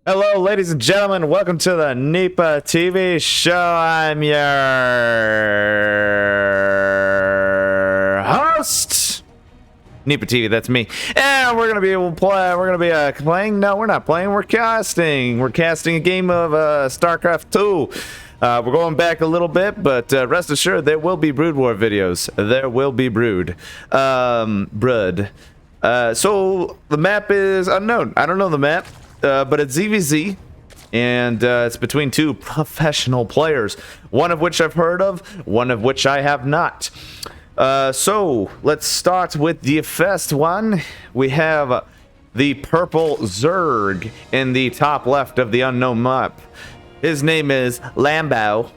Hello, ladies and gentlemen. Welcome to the NEPA TV show. I'm your host, NEPA TV. That's me. And we're gonna be playing. No, we're not playing. We're casting. We're casting a game of StarCraft 2. We're going back a little bit, but rest assured, there will be Brood War videos. There will be Brood. So the map is unknown. I don't know the map. But it's ZvZ, and it's between two professional players, one of which I've heard of, one of which I have not. So let's start with the first one. We have the purple Zerg in the top left of the unknown map. His name is Lambo,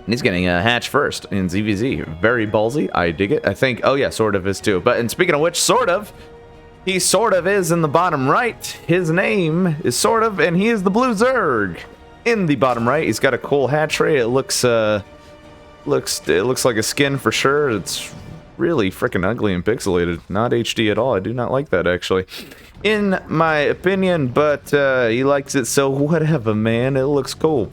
and he's getting a hatch first in ZvZ. Very ballsy. I dig it. I think, oh yeah, SortOf is too. But and speaking of which, SortOf, he sort of is in the bottom right. His name is SortOf, and he is the blue Zerg in the bottom right. He's got a cool hatchery. It looks like a skin for sure. It's really freaking ugly and pixelated. Not HD at all. I do not like that, actually, in my opinion. But he likes it, so whatever, man. It looks cool.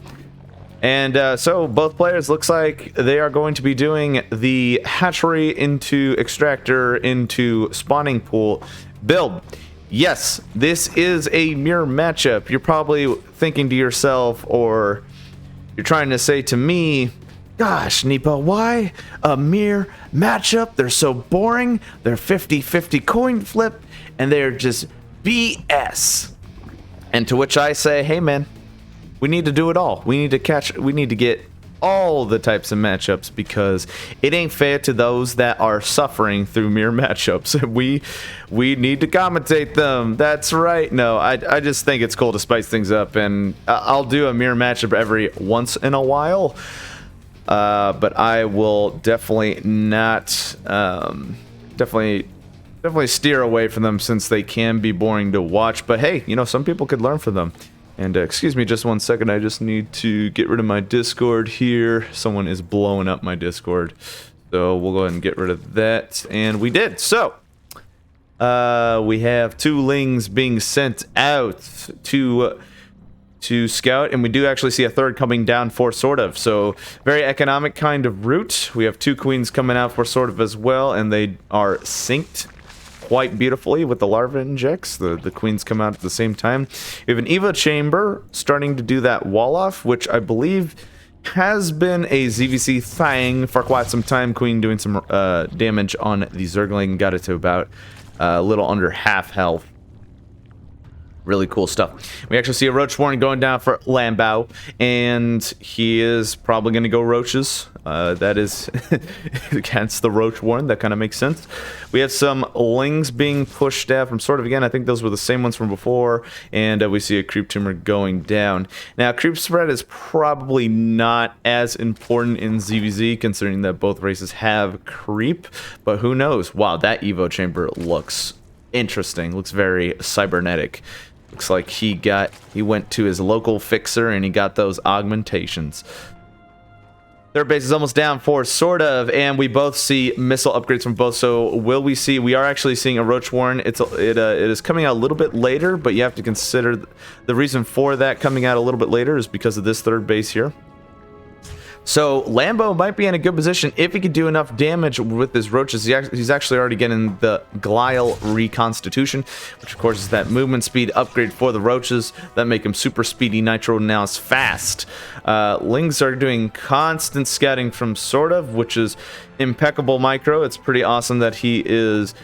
And so both players looks like they are going to be doing the hatchery into extractor into spawning pool build. Yes, this is a mirror matchup. You're probably thinking to yourself, or you're trying to say to me, gosh, Nepa, why a mirror matchup? They're so boring. They're 50-50 coin flip, and they're just BS. And to which I say, hey man, we need to do it all. We need to get all the types of matchups, because it ain't fair to those that are suffering through mirror matchups. We need to commentate them. That's right. No, I just think it's cool to spice things up, and I'll do a mirror matchup every once in a while. But I will definitely not definitely steer away from them, since they can be boring to watch. But hey, you know, some people could learn from them. And excuse me just one second, I just need to get rid of my Discord here. Someone is blowing up my Discord. So we'll go ahead and get rid of that. And we did. So we have two lings being sent out to scout, and we do actually see a third coming down for SortOf. So very economic kind of route. We have two queens coming out for SortOf as well, and they are synced quite beautifully with the larva injects. The queens come out at the same time. We have an Evo chamber starting to do that wall off, which I believe has been a ZvZ thing for quite some time. Queen doing some damage on the Zergling, got it to about a little under half health. Really cool stuff. We actually see a roach warren going down for Lambo, and he is probably going to go roaches. That is against the roach warren. That kind of makes sense. We have some lings being pushed out from SortOf again. I think those were the same ones from before. And we see a creep tumor going down. Now, creep spread is probably not as important in ZvZ, considering that both races have creep. But who knows? Wow, that Evo chamber looks interesting. Looks very cybernetic. Looks like he went to his local fixer and he got those augmentations. Third base is almost down for SortOf, and we both see missile upgrades from both. So will we see? We are actually seeing a roach warren. It is coming out a little bit later, but you have to consider the reason for that coming out a little bit later is because of this third base here. So Lambo might be in a good position if he could do enough damage with his roaches. He's actually already getting the Glial Reconstitution, which of course is that movement speed upgrade for the roaches that make him super speedy. Nitro now is fast. Lings are doing constant scouting from SortOf, which is impeccable micro. It's pretty awesome that he is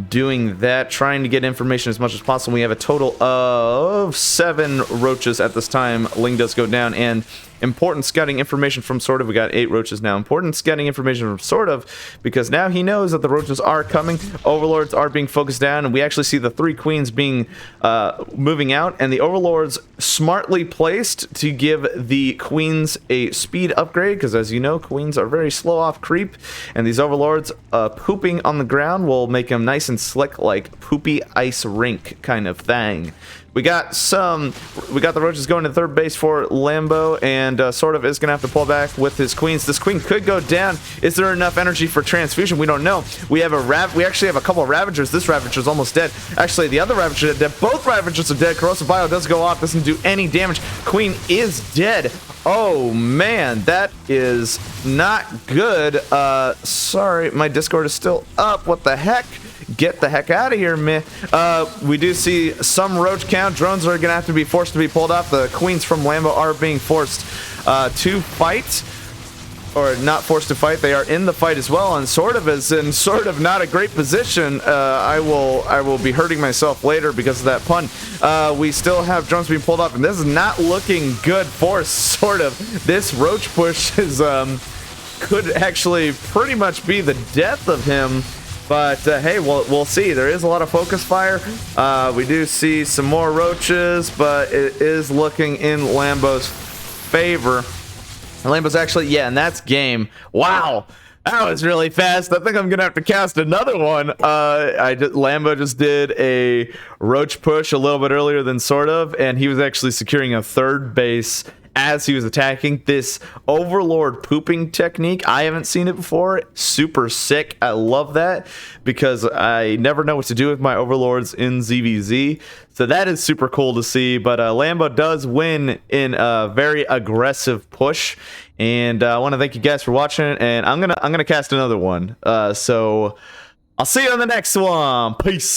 doing that, trying to get information as much as possible. We have a total of 7 roaches at this time. Ling does go down, and important scouting information from SortOf. We got 8 roaches now. Important scouting information from SortOf, because now he knows that the roaches are coming. Overlords are being focused down, and we actually see the 3 queens being moving out, and the overlords smartly placed to give the queens a speed upgrade, because as you know, queens are very slow off creep, and these overlords pooping on the ground will make them nice and slick, like poopy ice rink kind of thing. We got the roaches going to third base for Lambo, and and sort of is going to have to pull back with his queens. This queen could go down. Is there enough energy for transfusion? We don't know. We actually have a couple of Ravagers. This Ravager's almost dead. Actually, the other Ravager is dead. Both Ravagers are dead. Corrosive Bio does go off. Doesn't do any damage. Queen is dead. Oh, man. That is not good. Sorry, my Discord is still up. What the heck? Get the heck out of here, man. We do see some roach count. Drones are going to have to be forced to be pulled off. The queens from Lambo are being forced to fight. Or not forced to fight. They are in the fight as well, and SortOf is in sort of not a great position. I will be hurting myself later because of that pun. We still have drones being pulled off, and this is not looking good for SortOf. This roach push is could actually pretty much be the death of him. But hey, we'll see. There is a lot of focus fire. We do see some more roaches, but it is looking in Lambo's favor. Lambo's actually, yeah, and that's game. Wow, that was really fast. I think I'm gonna have to cast another one. Lambo just did a roach push a little bit earlier than SortOf, and he was actually securing a third base as he was attacking. This Overlord pooping technique, I haven't seen it before. Super sick. I love that because I never know what to do with my Overlords in ZvZ. So that is super cool to see. But Lambo does win in a very aggressive push. And I want to thank you guys for watching. And I'm gonna cast another one. So I'll see you on the next one. Peace.